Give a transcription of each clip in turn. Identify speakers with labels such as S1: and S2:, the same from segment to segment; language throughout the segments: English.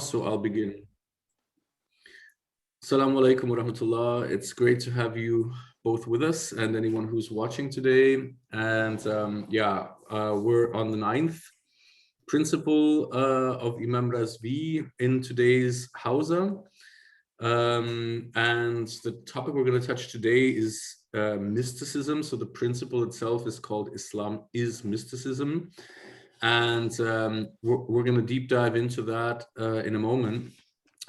S1: So I'll begin. Assalamu alaikum wa rahmatullah. It's great to have you both with us and anyone who's watching today. And we're on the 9th principle of Imam Razvi in today's Hawza. And the topic we're going to touch today is mysticism. So the principle itself is called Islam is Mysticism. And we're going to deep dive into that in a moment.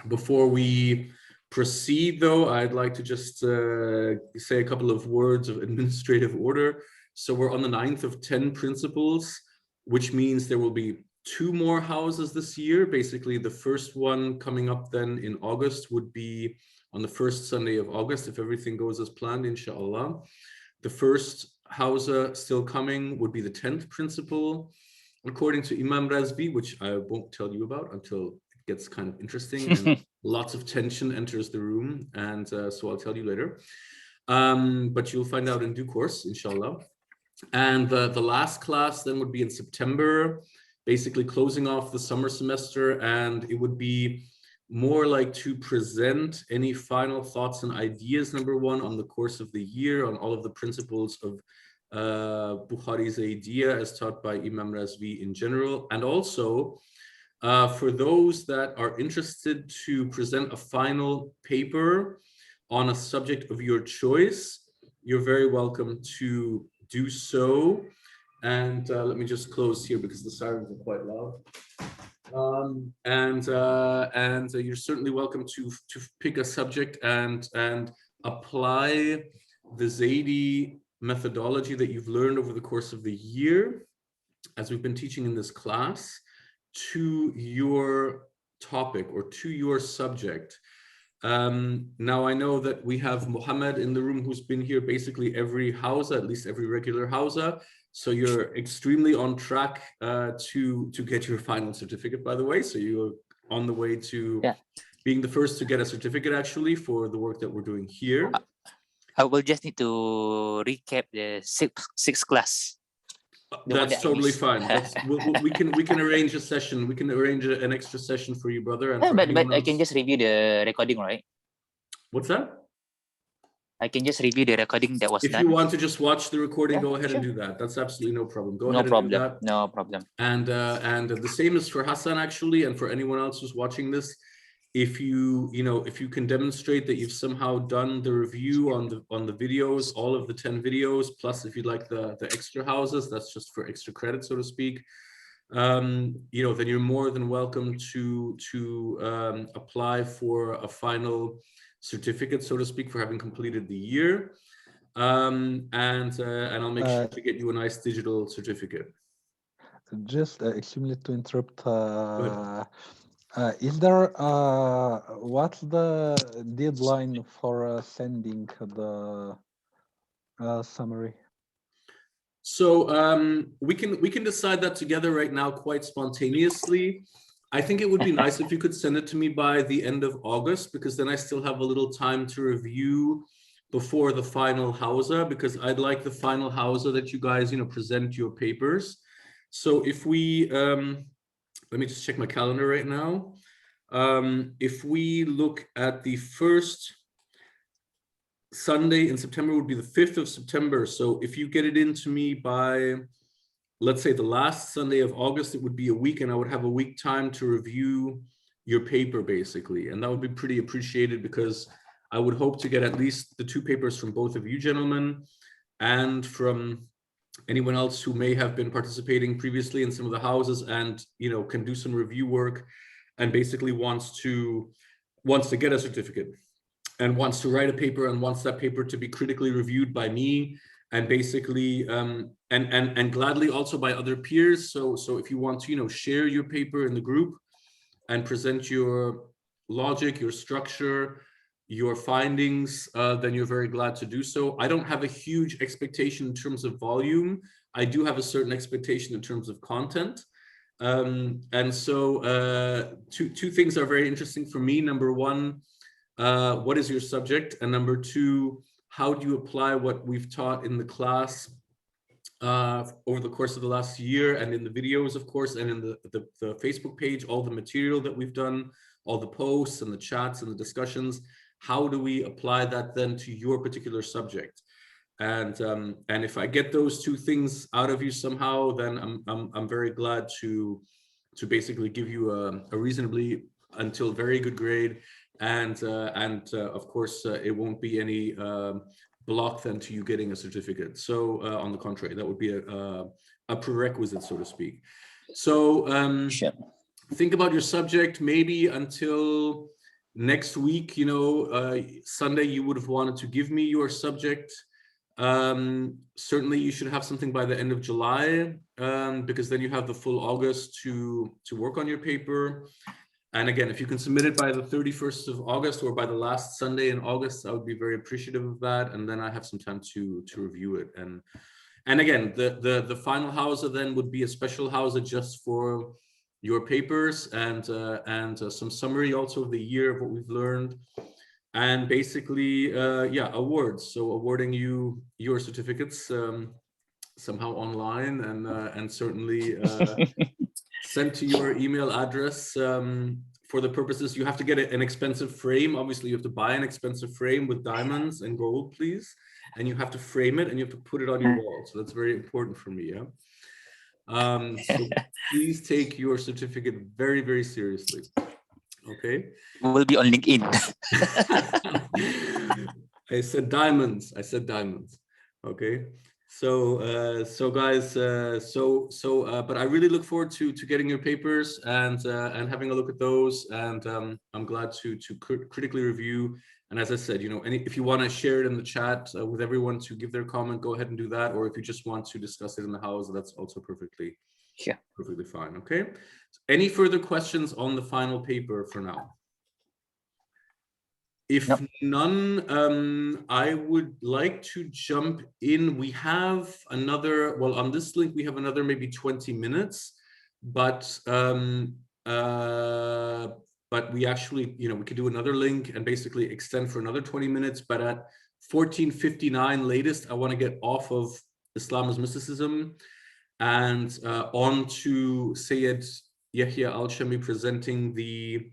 S1: Before we proceed, though, I'd like to just say a couple of words of administrative order. So we're on the 9th of 10 principles, which means there will be 2 more houses this year. Basically, the first one coming up then in August would be on the first Sunday of August, if everything goes as planned, inshallah. The first hausa still coming would be the 10th principle, according to Imam Razvi, which I won't tell you about until it gets kind of interesting and lots of tension enters the room. And so I'll tell you later. But you'll find out in due course, inshallah. And the last class then would be in September, basically closing off the summer semester. And it would be more like to present any final thoughts and ideas, number one, on the course of the year, on all of the principles of Bukhari's idea as taught by Imam Razvi in general, and also for those that are interested to present a final paper on a subject of your choice, you're very welcome to do so. And let me just close here because the sirens are quite loud. You're certainly welcome to pick a subject and apply the Zaidi methodology that you've learned over the course of the year, as we've been teaching in this class, to your topic or to your subject. Now I know that we have Muhammad in the room who's been here basically every hausa, at least every regular hausa. So you're extremely on track to get your final certificate, by the way. So you're on the way to being the first to get a certificate actually for the work that we're doing here.
S2: I will just need to recap the sixth class.
S1: That's totally fine. We can arrange a session. We can arrange an extra session for you, brother. And
S2: but I can just review the recording, right?
S1: What's that?
S2: I can just review the recording that was done.
S1: If you want to just watch the recording, go ahead and do that. That's absolutely no problem. Go ahead and do that.
S2: No problem.
S1: And the same is for Hassan actually, and for anyone else who's watching this. If you can demonstrate that you've somehow done the review on the videos, all of the 10 videos, plus if you'd like the extra houses, that's just for extra credit, so to speak. Then you're more than welcome to apply for a final certificate, so to speak, for having completed the year. And I'll make sure to get you a nice digital certificate.
S3: Just extremely to interrupt. Is there what's the deadline for sending the summary?
S1: So we can decide that together right now quite spontaneously. I think it would be nice if you could send it to me by the end of August, because then I still have a little time to review before the final hausa, because I'd like the final hausa that you guys present your papers. So if we let me just check my calendar right now. If we look at the first Sunday in September would be the 5th of September. So if you get it into me by, let's say, the last Sunday of August, it would be a week, and I would have a week time to review your paper, basically. And that would be pretty appreciated, because I would hope to get at least the 2 papers from both of you gentlemen, and from anyone else who may have been participating previously in some of the houses and can do some review work and basically wants to get a certificate and wants to write a paper and wants that paper to be critically reviewed by me and basically and gladly also by other peers. So if you want to share your paper in the group and present your logic, your structure, your findings, then you're very glad to do so. I don't have a huge expectation in terms of volume. I do have a certain expectation in terms of content. And so two things are very interesting for me. Number one, what is your subject? And number two, how do you apply what we've taught in the class over the course of the last year, and in the videos, of course, and in the Facebook page, all the material that we've done, all the posts and the chats and the discussions. How do we apply that then to your particular subject? And if I get those two things out of you somehow, then I'm very glad to basically give you a reasonably until very good grade, and of course it won't be any block then to you getting a certificate. So on the contrary, that would be a prerequisite, so to speak. So
S2: Sure.
S1: think about your subject maybe until next week. You know, Sunday you would have wanted to give me your subject. Certainly you should have something by the end of July, because then you have the full August to work on your paper. And again, if you can submit it by the 31st of August or by the last Sunday in August, I would be very appreciative of that. And then I have some time to review it. And again, the final HAWZA then would be a special HAWZA just for your papers, and some summary also of the year of what we've learned. And basically, yeah, awards. So awarding you your certificates somehow online, and certainly sent to your email address. For the purposes, you have to get an expensive frame. Obviously, you have to buy an expensive frame with diamonds and gold, please. And you have to frame it and you have to put it on your wall. So that's very important for me. Yeah. So please take your certificate very, very seriously. Okay.
S2: Will be on LinkedIn.
S1: I said diamonds. I said diamonds. Okay. So guys, but I really look forward to getting your papers and having a look at those. And I'm glad to critically review. And as I said, you know, if you want to share it in the chat with everyone to give their comment, go ahead and do that. Or if you just want to discuss it in the house, that's also perfectly fine. Okay. Any further questions on the final paper for now? If none, I would like to jump in. We have another, well, on this link, we have another maybe 20 minutes, but we actually, you know, we could do another link and basically extend for another 20 minutes. But at 14:59 latest, I want to get off of Islam as Mysticism and on to Sayyid Yahya Al-Shami presenting the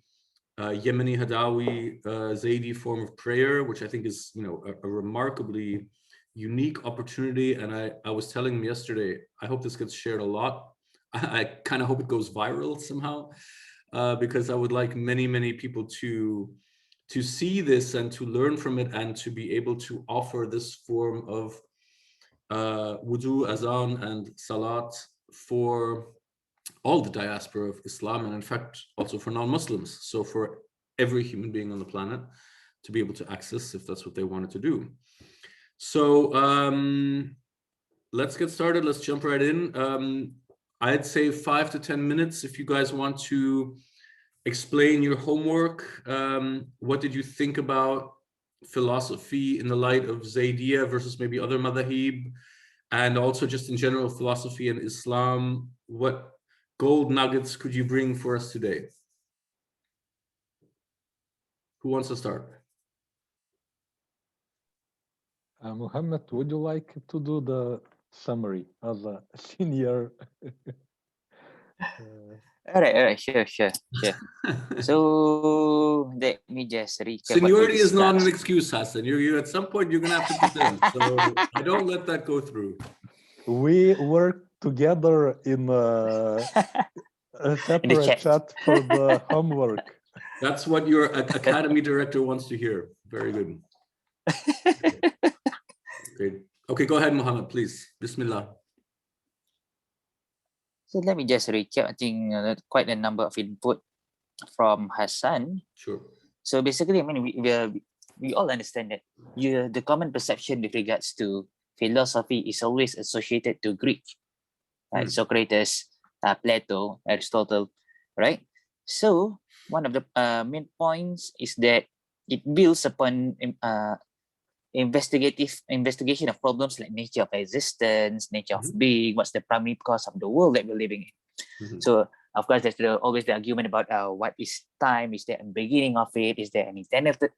S1: Yemeni Hadawi Zaidi form of prayer, which I think is, you know, a remarkably unique opportunity. And I was telling him yesterday, I hope this gets shared a lot. I kind of hope it goes viral somehow, because I would like many people to see this and to learn from it and to be able to offer this form of wudu, azan, and salat for all the diaspora of Islam, and in fact also for non-Muslims, so for every human being on the planet to be able to access if that's what they wanted to do. So let's get started. Let's jump right in. I'd say 5 to 10 minutes if you guys want to explain your homework. What did you think about philosophy in the light of Zaydiyya versus maybe other madhahib, and also just in general philosophy and Islam? What gold nuggets could you bring for us today? Who wants to start?
S3: Muhammad, would you like to do the summary as a senior?
S2: All right, sure. So let me just recap.
S1: Seniority is not an excuse, Hassan. You at some point you're gonna have to present. So I don't let that go through.
S3: We work together in a separate chat for the homework.
S1: That's what your academy director wants to hear. Very good. Great. Okay, go ahead, Muhammad, please. Bismillah.
S2: So let me just recap. I think quite a number of input from Hassan.
S1: Sure.
S2: So basically, I mean, we all understand that the common perception with regards to philosophy is always associated to Greek, right? Socrates, Plato, Aristotle, right? So one of the main points is that it builds upon investigation of problems like nature of existence, nature of being, what's the primary cause of the world that we're living in. So of course, there's always the argument about what is time, is there a beginning of it, is there an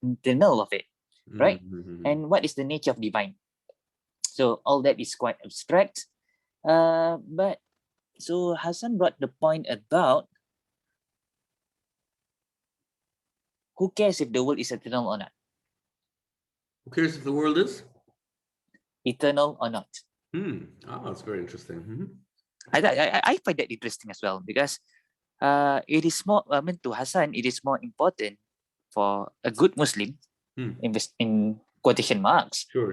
S2: internal of it, right? And what is the nature of divine? So all that is quite abstract. But so Hassan brought the point about who cares if the world is eternal or not?
S1: Who cares if the world is?
S2: Eternal or not?
S1: Oh, that's very interesting.
S2: I find that interesting as well, because it is more, I mean, to Hassan, it is more important for a good Muslim, invest in quotation marks,
S1: Sure.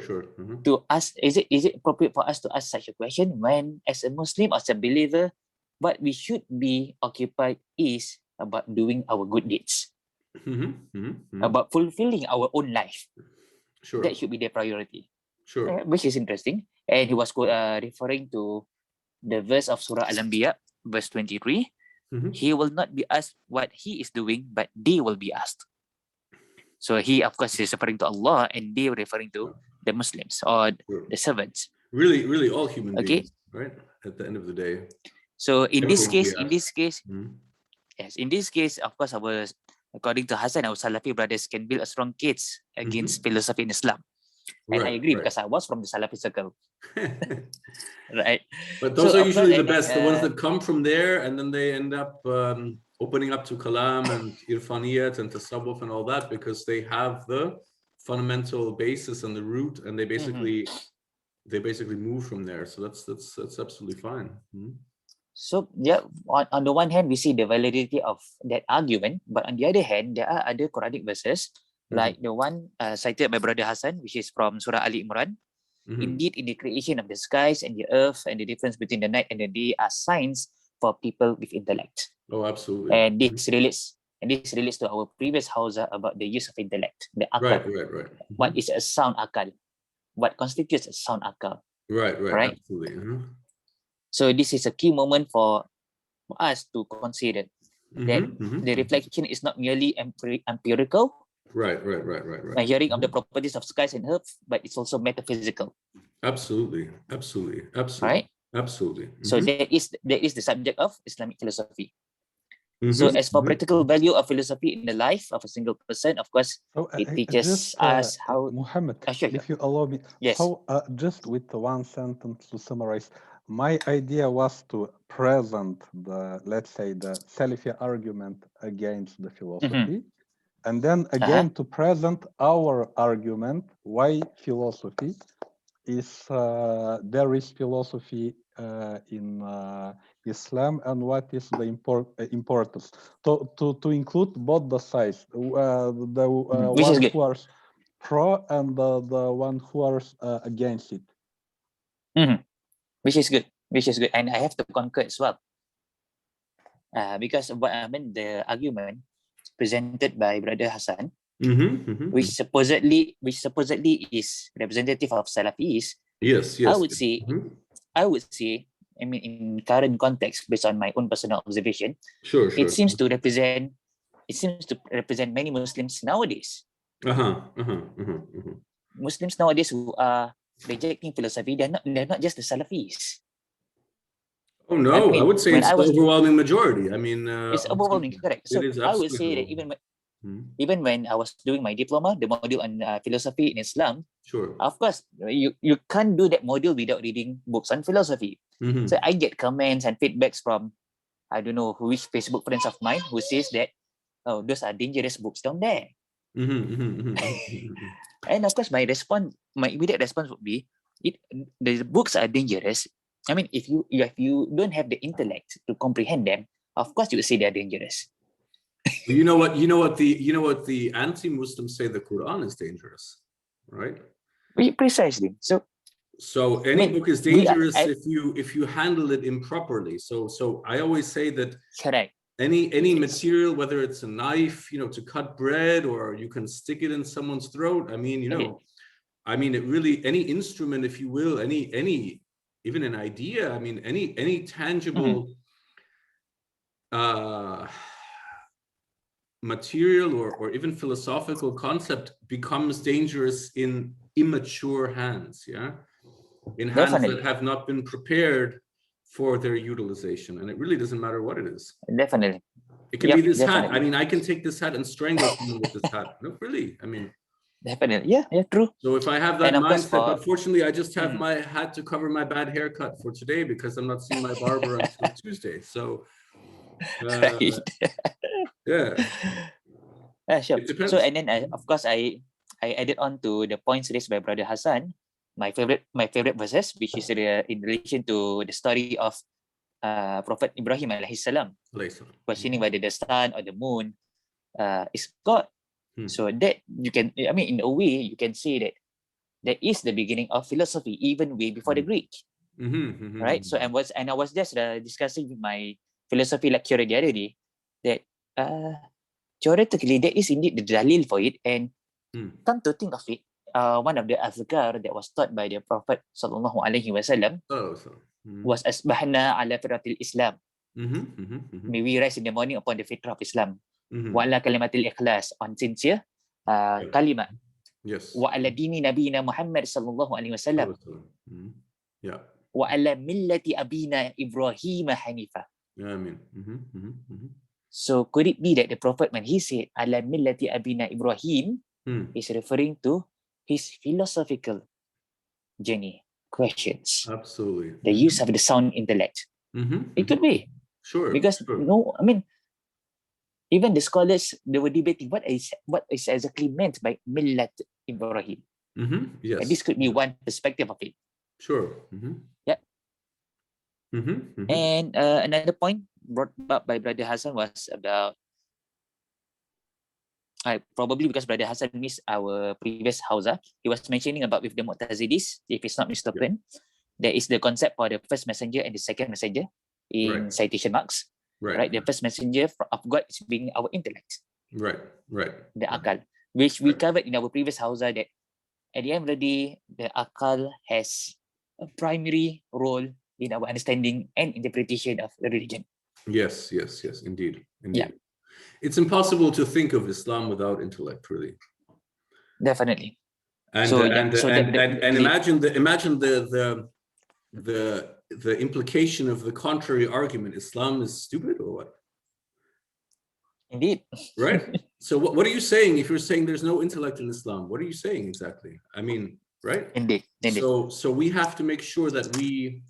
S2: to ask, is it appropriate for us to ask such a question when, as a Muslim, as a believer, what we should be occupied is about doing our good deeds, about fulfilling our own life.
S1: Sure.
S2: That should be the priority.
S1: Sure.
S2: Which is interesting. And he was referring to the verse of Surah Al-Anbiya, verse 23. He will not be asked what he is doing, but they will be asked. So he, of course, is referring to Allah, and they are referring to the Muslims or the servants.
S1: Really all human beings, right? At the end of the day.
S2: So in this case,
S1: yes,
S2: in this case, of course, according to Hassan, our Salafi brothers can build a strong case against philosophy in Islam. And I agree, because I was from the Salafi circle. Right.
S1: But those are usually the best, the ones that come from there, and then they end up opening up to Kalam and Irfaniyat and Tasawwuf and all that, because they have the fundamental basis and the root, and they basically move from there. So that's absolutely fine.
S2: So yeah, on the one hand, we see the validity of that argument, but on the other hand, there are other Quranic verses, like the one cited by Brother Hassan, which is from Surah Ali Imran. Indeed, in the creation of the skies and the earth and the difference between the night and the day are signs for people with intellect.
S1: Oh, absolutely.
S2: And this relates to our previous hawza about the use of intellect, the akal.
S1: Right.
S2: What is a sound akal? What constitutes a sound akal? Right.
S1: Absolutely.
S2: So this is a key moment for us to consider that the reflection is not merely empirical.
S1: Right.
S2: A hearing of the properties of skies and earth, but it's also metaphysical.
S1: Absolutely.
S2: Right?
S1: Absolutely.
S2: So that is the subject of Islamic philosophy. So as for practical value of philosophy in the life of a single person, of course, it teaches us how...
S3: Muhammad,
S2: sure.
S3: If you allow me.
S2: Yes.
S3: So just with one sentence to summarize, my idea was to present the, let's say, the Salafi argument against the philosophy. And then again to present our argument why philosophy is there is philosophy in Islam, and what is the importance to include both the sides, the one who are pro and the one who are against it.
S2: Which is good, and I have to concur as well, because what I mean, the argument presented by Brother Hassan, which supposedly is representative of Salafis. Yes. I would say, I mean, in current context, based on my own personal observation, it seems to represent many Muslims nowadays. Muslims nowadays who are rejecting philosophy, they're not just the Salafis.
S1: Oh no, I would say it's the overwhelming majority. I mean,
S2: it's overwhelming, correct. So I would say that even when I was doing my diploma, the module on philosophy in Islam, of course, you can't do that module without reading books on philosophy. So I get comments and feedbacks from, I don't know which Facebook friends of mine who says that, oh, those are dangerous books down there. And of course, my immediate response would be, the books are dangerous. I mean, if you don't have the intellect to comprehend them, of course you would say they're dangerous.
S1: You know what the anti-Muslims say, the Quran is dangerous, right?
S2: Precisely.
S1: So any book is dangerous if you handle it improperly. So I always say that any material, whether it's a knife, to cut bread, or you can stick it in someone's throat. I mean, it really, any instrument, if you will, any even an idea. I mean, any tangible material or even philosophical concept becomes dangerous in immature hands, in hands that have not been prepared for their utilization. And it really doesn't matter what it is. It can be this hat. I mean, I can take this hat and strangle someone with this hat. No, really. I mean,
S2: Definitely. Yeah, true.
S1: So if I have that
S2: And of course
S1: mindset, but fortunately I just have had to cover my bad haircut for today because I'm not seeing my barber until Tuesday. So
S2: right.
S1: yeah.
S2: Sure.
S1: It depends.
S2: So and then of course I added on to the points raised by Brother Hassan, my favorite verses, which is in relation to the story of Prophet Ibrahim alayhi salam, questioning whether the sun or the moon is God. So that you can, I mean, in a way, you can say that that is the beginning of philosophy, even way before the Greek, right? So I was just discussing with my philosophy lecturer the other day that theoretically there is indeed the dalil for it, and come to think of it, one of the azkar that was taught by the Prophet sallallahu alaihi wasallam was asbahna ala firatil Islam. May we rise in the morning upon the fitrah of Islam. Wa ala kalimatil ikhlas, on sincere kalimat.
S1: Yes.
S2: Wa ala dini nabiyina Muhammad sallallahu alaihi wasallam.
S1: Yeah.
S2: Wa ala millati abina Ibrahim hanifa.
S1: Amen.
S2: So could it be that the Prophet, when he said ala millati abina Ibrahim, is referring to his philosophical journey, questions,
S1: absolutely,
S2: the use of the sound intellect? It could be.
S1: Sure.
S2: Because no, I mean, even the scholars, they were debating what is exactly meant by millat Ibrahim.
S1: Yes.
S2: And this could be one perspective of it.
S1: Sure.
S2: Yeah. And another point brought up by Brother Hassan was about, probably because Brother Hassan missed our previous E-HAWZA, he was mentioning about with the Mu'tazidis, if it's not mistaken, there is the concept for the first messenger and the second messenger in citation marks. Right. The first messenger of God is being our intellect.
S1: Right.
S2: The akal, which we covered in our previous E-HAWZA, that at the end of the day, the akal has a primary role in our understanding and interpretation of the religion.
S1: Yes, indeed.
S2: Yeah.
S1: It's impossible to think of Islam without intellect, really.
S2: Definitely.
S1: And imagine the implication of the contrary argument. Islam is stupid or what?
S2: Indeed.
S1: Right. So what are you saying if you're saying there's no intellect in Islam? What are you saying exactly? I mean, right?
S2: Indeed.
S1: So we have to make sure that we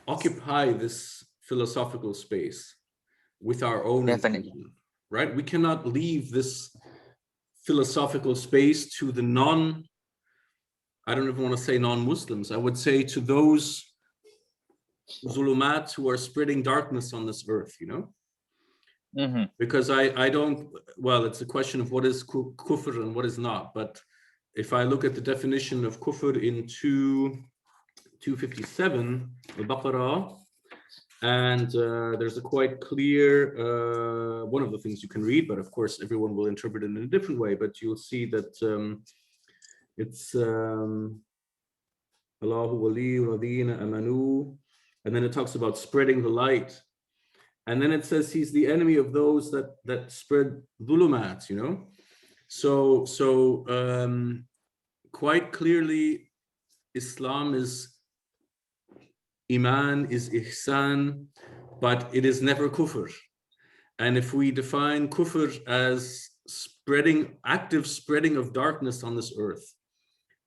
S1: occupy this philosophical space with our own intention, right? We cannot leave this philosophical space to the I don't even want to say non-Muslims. I would say to those zulumat who are spreading darkness on this earth, because I don't, well, it's a question of what is kufr and what is not. But if I look at the definition of kufr in 257, al-Baqarah, and there's a quite clear, one of the things you can read, but of course everyone will interpret it in a different way, but you'll see that it's Allahu waliyul ladina amanu, and then it talks about spreading the light, and then it says he's the enemy of those that spread dhulumat, so quite clearly Islam is Iman, is ihsan, but it is never kufr. And if we define kufr as active spreading of darkness on this earth,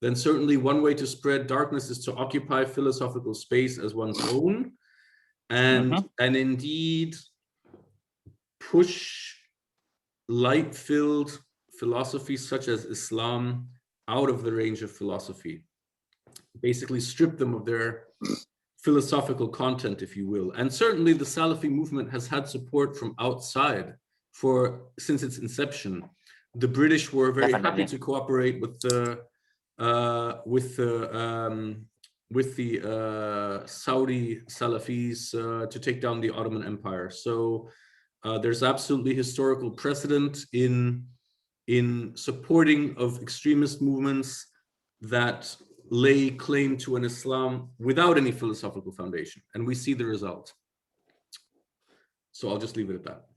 S1: then certainly one way to spread darkness is to occupy philosophical space as one's own, and indeed push light-filled philosophies such as Islam out of the range of philosophy. Basically strip them of their philosophical content, if you will. And certainly the Salafi movement has had support from outside since its inception. The British were very happy to cooperate with the Saudi Salafis to take down the Ottoman Empire. So there's absolutely historical precedent in supporting of extremist movements that lay claim to an Islam without any philosophical foundation, and we see the result. So I'll just leave it at that.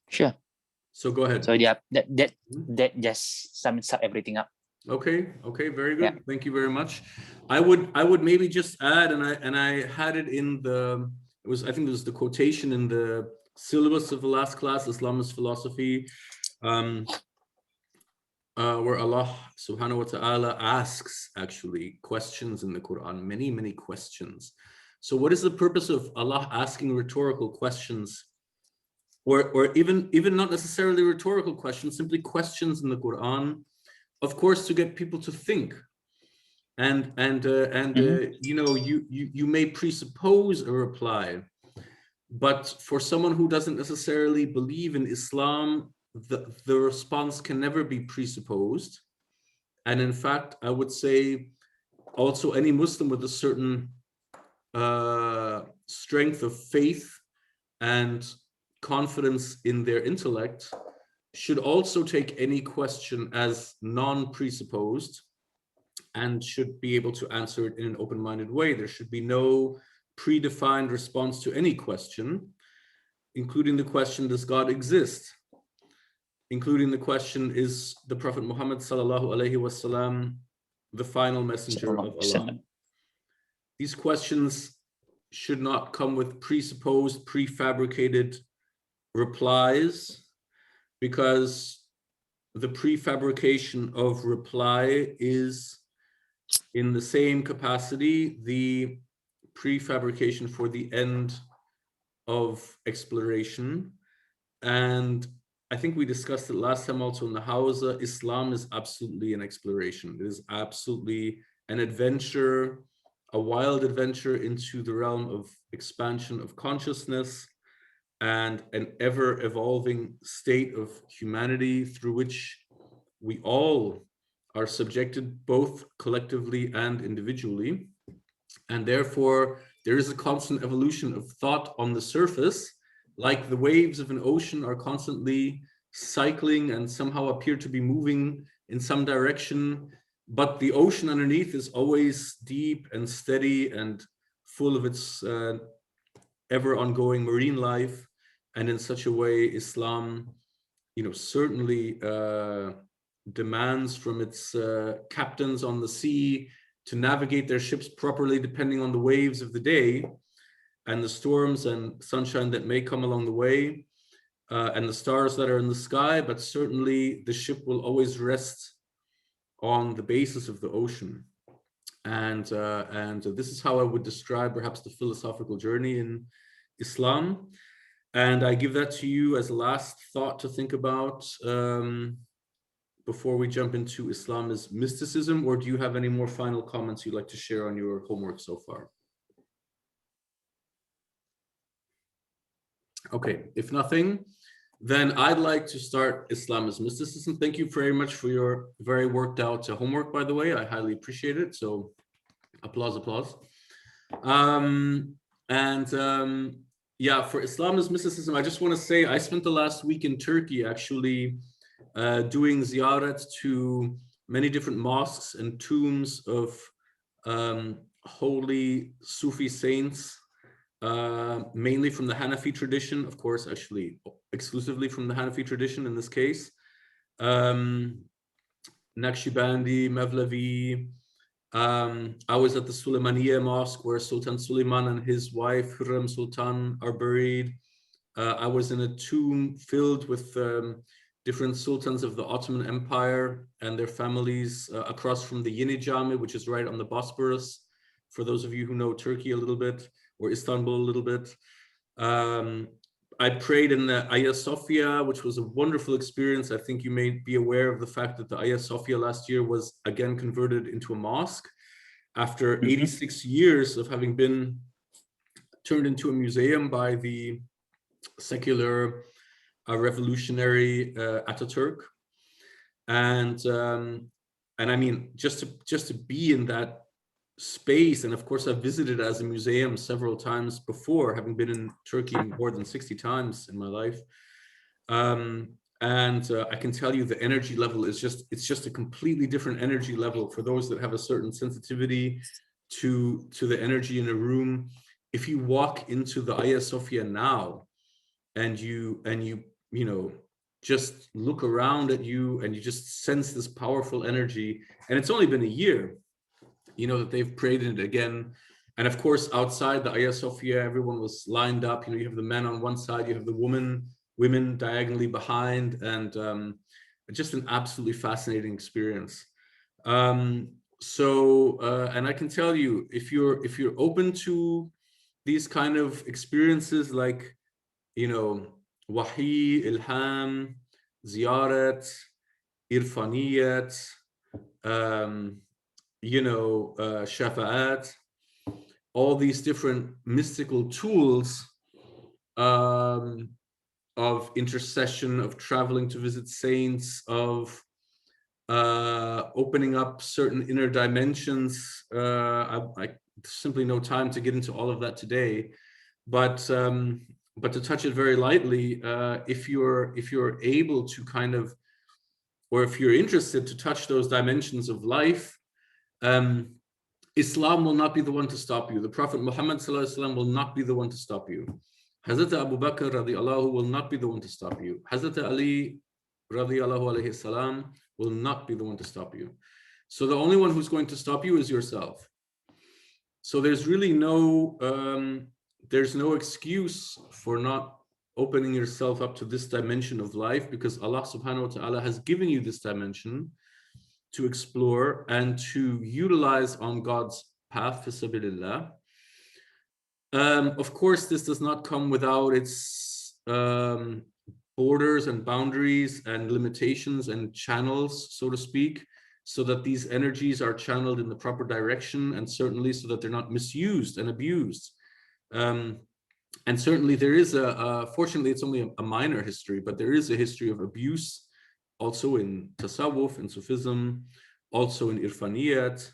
S2: Sure.
S1: So go ahead.
S2: So yeah, that just sums up everything up.
S1: Okay, very good. Yeah. Thank you very much. I would maybe just add, and I had it in I think it was the quotation in the syllabus of the last class, Islam is philosophy. where Allah subhanahu wa ta'ala asks actually questions in the Quran, many, many questions. So what is the purpose of Allah asking rhetorical questions, or even not necessarily rhetorical questions, simply questions in the Quran? Of course, to get people to think. And you know, you may presuppose a reply, but for someone who doesn't necessarily believe in Islam, the response can never be presupposed. And in fact, I would say also any Muslim with a certain strength of faith and confidence in their intellect should also take any question as non-presupposed and should be able to answer it in an open-minded way. There should be no predefined response to any question, including the question, does God exist? Including the question, is the Prophet Muhammad sallallahu alaihi wasallam the final messenger of Allah? These questions should not come with presupposed, prefabricated replies, because the prefabrication of reply is in the same capacity the prefabrication for the end of exploration. And I think we discussed it last time also in the E-HAWZA. Islam is absolutely an exploration. It is absolutely an adventure, a wild adventure into the realm of expansion of consciousness and an ever evolving state of humanity through which we all are subjected, both collectively and individually. And therefore, there is a constant evolution of thought on the surface, like the waves of an ocean are constantly cycling and somehow appear to be moving in some direction. But the ocean underneath is always deep and steady and full of its ever ongoing marine life. And in such a way, Islam, you know, certainly demands from its captains on the sea to navigate their ships properly, depending on the waves of the day and the storms and sunshine that may come along the way, and the stars that are in the sky. But certainly the ship will always rest on the basis of the ocean. And this is how I would describe perhaps the philosophical journey in Islam. And I give that to you as a last thought to think about before we jump into Islam is mysticism. Or do you have any more final comments you'd like to share on your homework so far? Okay, if nothing, then I'd like to start Islam as mysticism. Thank you very much for your very worked out homework, by the way. I highly appreciate it. So applause, applause. Yeah, for Islam as mysticism, I just want to say I spent the last week in Turkey actually doing ziyarat to many different mosques and tombs of holy Sufi saints, mainly from the Hanafi tradition, of course, actually exclusively from the Hanafi tradition in this case. Naqshbandi, Mevlevi. I was at the Suleymaniye Mosque where Sultan Suleiman and his wife Hürrem Sultan are buried. I was in a tomb filled with different sultans of the Ottoman Empire and their families across from the Yeni Jami, which is right on the Bosporus, for those of you who know Turkey a little bit, or Istanbul a little bit. I prayed in the Hagia Sophia, which was a wonderful experience. I think you may be aware of the fact that the Hagia Sophia last year was again converted into a mosque after 86 years of having been turned into a museum by the secular revolutionary Ataturk. And I mean, just to be in that space, and of course I've visited as a museum several times before, having been in Turkey more than 60 times in my life, and I can tell you the energy level is just a completely different energy level for those that have a certain sensitivity to the energy in a room. If you walk into the Hagia Sophia now and you know just look around at you and you just sense this powerful energy, and it's only been a year, you know, that they've prayed in it again. And of course, outside the Hagia Sophia, everyone was lined up. You know, you have the men on one side, you have the women diagonally behind. And just an absolutely fascinating experience. And I can tell you, if you're open to these kind of experiences, like, you know, wahi, ilham, ziyarat, irfaniyat, you know, shafa'at, all these different mystical tools of intercession, of traveling to visit saints, of opening up certain inner dimensions. I simply no time to get into all of that today, but to touch it very lightly, if you're able to kind of, or if you're interested to touch those dimensions of life, Islam will not be the one to stop you. The Prophet Muhammad ﷺ will not be the one to stop you. Hazrat Abu Bakr radiallahu will not be the one to stop you. Hazrat Ali radiallahu alayhi salam will not be the one to stop you. So the only one who's going to stop you is yourself. So there's really no excuse for not opening yourself up to this dimension of life, because Allah subhanahu wa ta'ala has given you this dimension to explore and to utilize on God's path, fi sabilillah. Of course, this does not come without its borders and boundaries and limitations and channels, so to speak, so that these energies are channeled in the proper direction, and certainly so that they're not misused and abused. And certainly there is fortunately it's only a minor history, but there is a history of abuse also in Tasawwuf, in Sufism, also in Irfaniyat,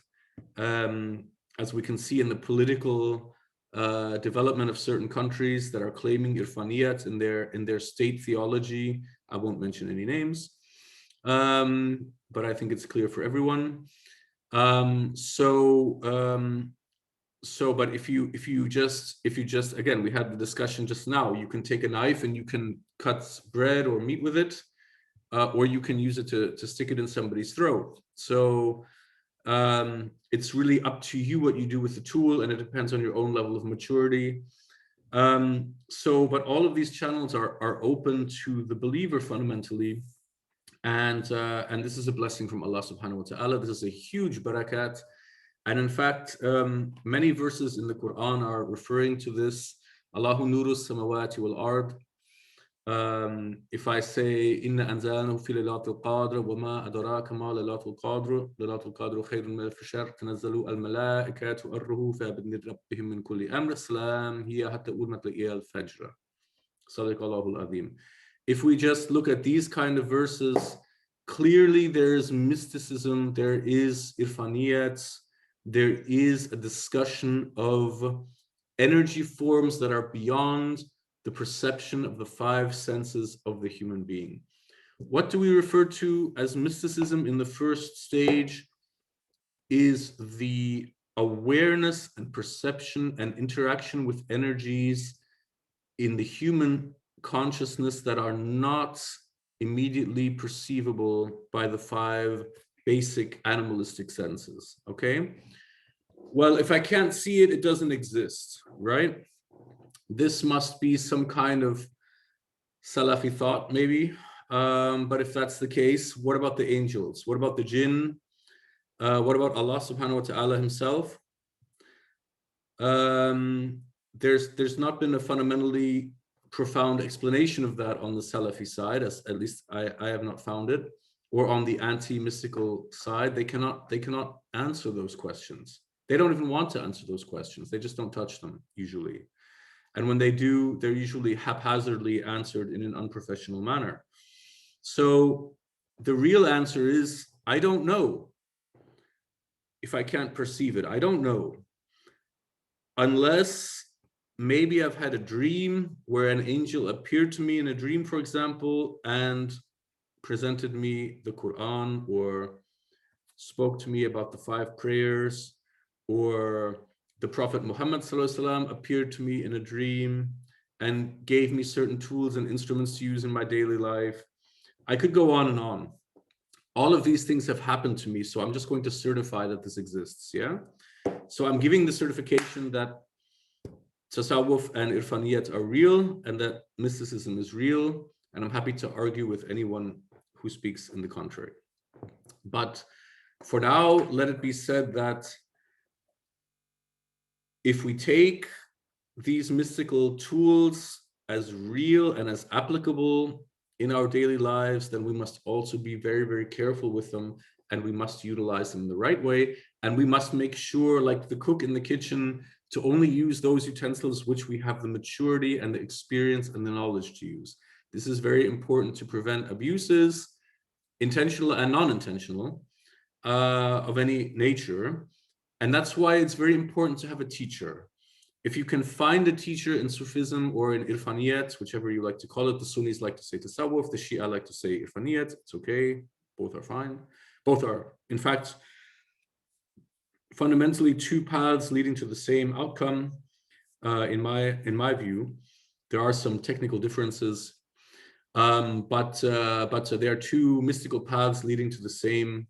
S1: as we can see in the political development of certain countries that are claiming Irfaniyat in their state theology. I won't mention any names, but I think it's clear for everyone. But if you just again, we had the discussion just now, you can take a knife and you can cut bread or meat with it, or you can use it to stick it in somebody's throat. So it's really up to you what you do with the tool, and it depends on your own level of maturity. But all of these channels are open to the believer fundamentally, and this is a blessing from Allah subhanahu wa ta'ala. This is a huge barakat. And in fact, many verses in the Quran are referring to this. Allahu nuru samawati wal ard. If I say, Inna anzalnahu fi laylatil qadr wa ma adraka ma laylatul qadr khayrun min alf shahr tanazzalu al malaikatu arruhu fa bi rabbihim min kulli amr salam hiya hatta matla'i al fajr. Sadaqallahu al azim. If we just look at these kind of verses, clearly there is mysticism, there is irfaniyat, there is a discussion of energy forms that are beyond the perception of the five senses of the human being. What do we refer to as mysticism in the first stage is the awareness and perception and interaction with energies in the human consciousness that are not immediately perceivable by the five basic animalistic senses. Okay, well, if I can't see it, it doesn't exist, right? This must be some kind of Salafi thought, maybe. But if that's the case, what about the angels? What about the jinn? What about Allah subhanahu wa ta'ala himself? There's not been a fundamentally profound explanation of that on the Salafi side, at least I have not found it, or on the anti-mystical side. They cannot answer those questions. They don't even want to answer those questions. They just don't touch them usually. And when they do, they're usually haphazardly answered in an unprofessional manner. So the real answer is, I don't know. If I can't perceive it, I don't know. Unless maybe I've had a dream where an angel appeared to me in a dream, for example, and presented me the Quran, or spoke to me about the 5 prayers, or the Prophet Muhammad ﷺ appeared to me in a dream and gave me certain tools and instruments to use in my daily life. I could go on and on. All of these things have happened to me, so I'm just going to certify that this exists, yeah? So I'm giving the certification that Tasawwuf and Irfaniyat are real, and that mysticism is real, and I'm happy to argue with anyone who speaks in the contrary. But for now, let it be said that if we take these mystical tools as real and as applicable in our daily lives, then we must also be very, very careful with them, and we must utilize them the right way. And we must make sure, like the cook in the kitchen, to only use those utensils which we have the maturity and the experience and the knowledge to use. This is very important to prevent abuses, intentional and non-intentional, of any nature. And that's why it's very important to have a teacher. If you can find a teacher in Sufism or in Irfaniyat, whichever you like to call it, the Sunnis like to say Tasawwuf, the Shia like to say Irfaniyat, it's okay, both are fine. Both are, in fact, fundamentally two paths leading to the same outcome, in my view. There are some technical differences, but there are two mystical paths leading to the same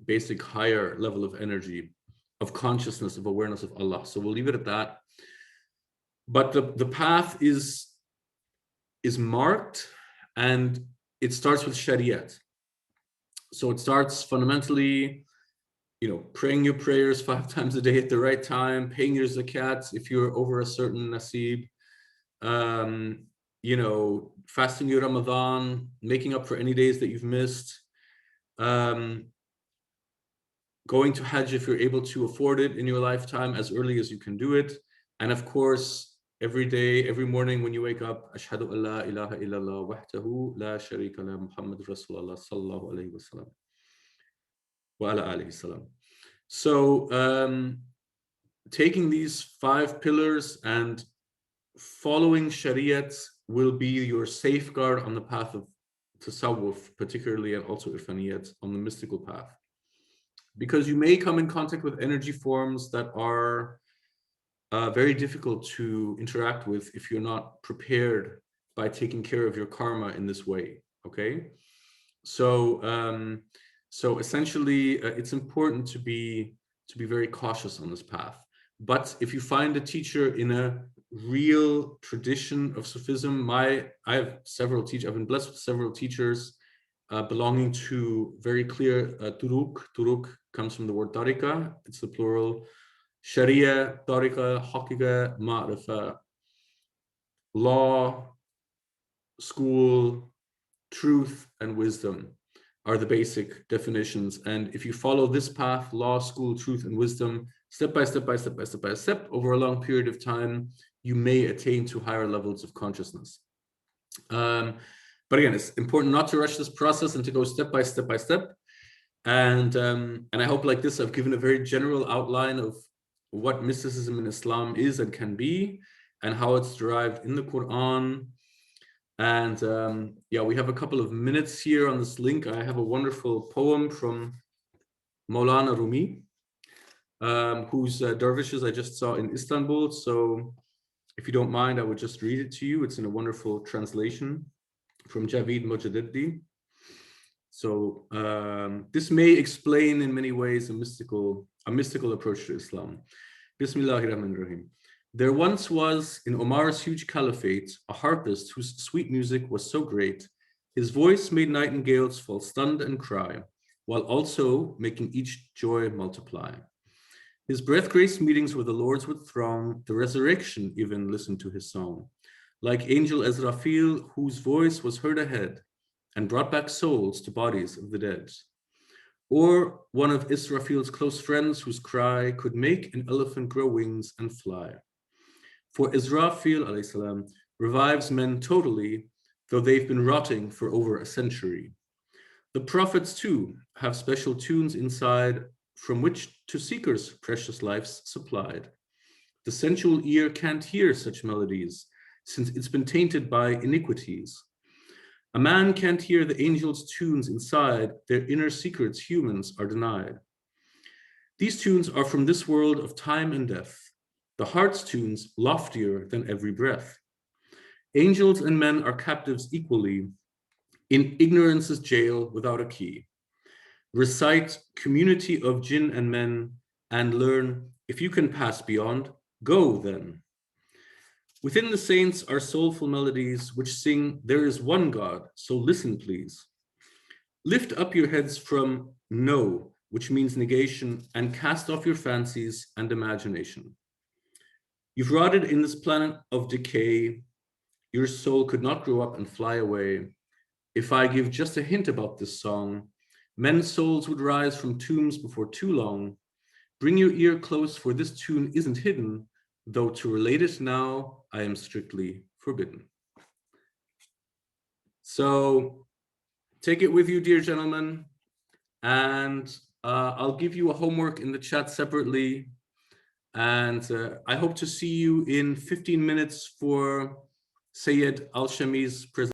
S1: basic higher level of energy, of consciousness, of awareness of Allah. So we'll leave it at that. But the path is marked, and it starts with Shariat. So it starts fundamentally, praying your prayers 5 times a day at the right time, paying your zakat if you're over a certain nasib, fasting your Ramadan, making up for any days that you've missed, going to Hajj if you're able to afford it in your lifetime as early as you can do it. And of course, every day, every morning when you wake up, Ashhadu an la ilaha illallah wahdahu la sharika la Muhammad Rasulullah sallallahu alayhi wa sallam wa ala alihi salam. So taking these 5 pillars and following Shariat will be your safeguard on the path of Tasawwuf, particularly, and also Irfaniyat, on the mystical path. Because you may come in contact with energy forms that are very difficult to interact with if you're not prepared by taking care of your karma in this way. Okay, so essentially, it's important to be very cautious on this path. But if you find a teacher in a real tradition of Sufism, I have several teachers. I've been blessed with several teachers belonging to very clear turuk. Turuk comes from the word tariqa. It's the plural. Sharia, tariqa, haqiqa, ma'rifa. Law, school, truth, and wisdom are the basic definitions. And if you follow this path, law, school, truth, and wisdom, step by step, over a long period of time, you may attain to higher levels of consciousness. But again, it's important not to rush this process and to go step by step. And I hope, like this, I've given a very general outline of what mysticism in Islam is and can be, and how it's derived in the Quran. And yeah, we have a couple of minutes here on this link. I have a wonderful poem from Maulana Rumi, whose dervishes I just saw in Istanbul. So if you don't mind, I would just read it to you. It's in a wonderful translation from Javid Mojaddedi. So this may explain in many ways a mystical approach to Islam. Bismillahirrahmanirrahim. There once was in Omar's huge caliphate a harpist whose sweet music was so great, his voice made nightingales fall stunned and cry, while also making each joy multiply. His breath-graced meetings where the lords would throng, the resurrection even listened to his song. Like angel Ezrafil, whose voice was heard ahead and brought back souls to bodies of the dead. Or one of Israfil's close friends whose cry could make an elephant grow wings and fly. For Israfil alayhi salam revives men totally, though they've been rotting for over a century. The prophets too have special tunes inside from which to seekers precious lives supplied. The sensual ear can't hear such melodies, since it's been tainted by iniquities. A man can't hear the angels' tunes inside, their inner secrets humans are denied. These tunes are from this world of time and death, the heart's tunes loftier than every breath. Angels and men are captives equally, in ignorance's jail without a key. Recite community of jinn and men, and learn, if you can pass beyond, go then. Within the saints are soulful melodies which sing, there is one God, so listen please. Lift up your heads from no, which means negation, and cast off your fancies and imagination. You've rotted in this planet of decay. Your soul could not grow up and fly away. If I give just a hint about this song, men's souls would rise from tombs before too long. Bring your ear close, for this tune isn't hidden, though to relate it now, I am strictly forbidden. So take it with you, dear gentlemen, and I'll give you a homework in the chat separately. And I hope to see you in 15 minutes for Sayed Al-Shami's presentation.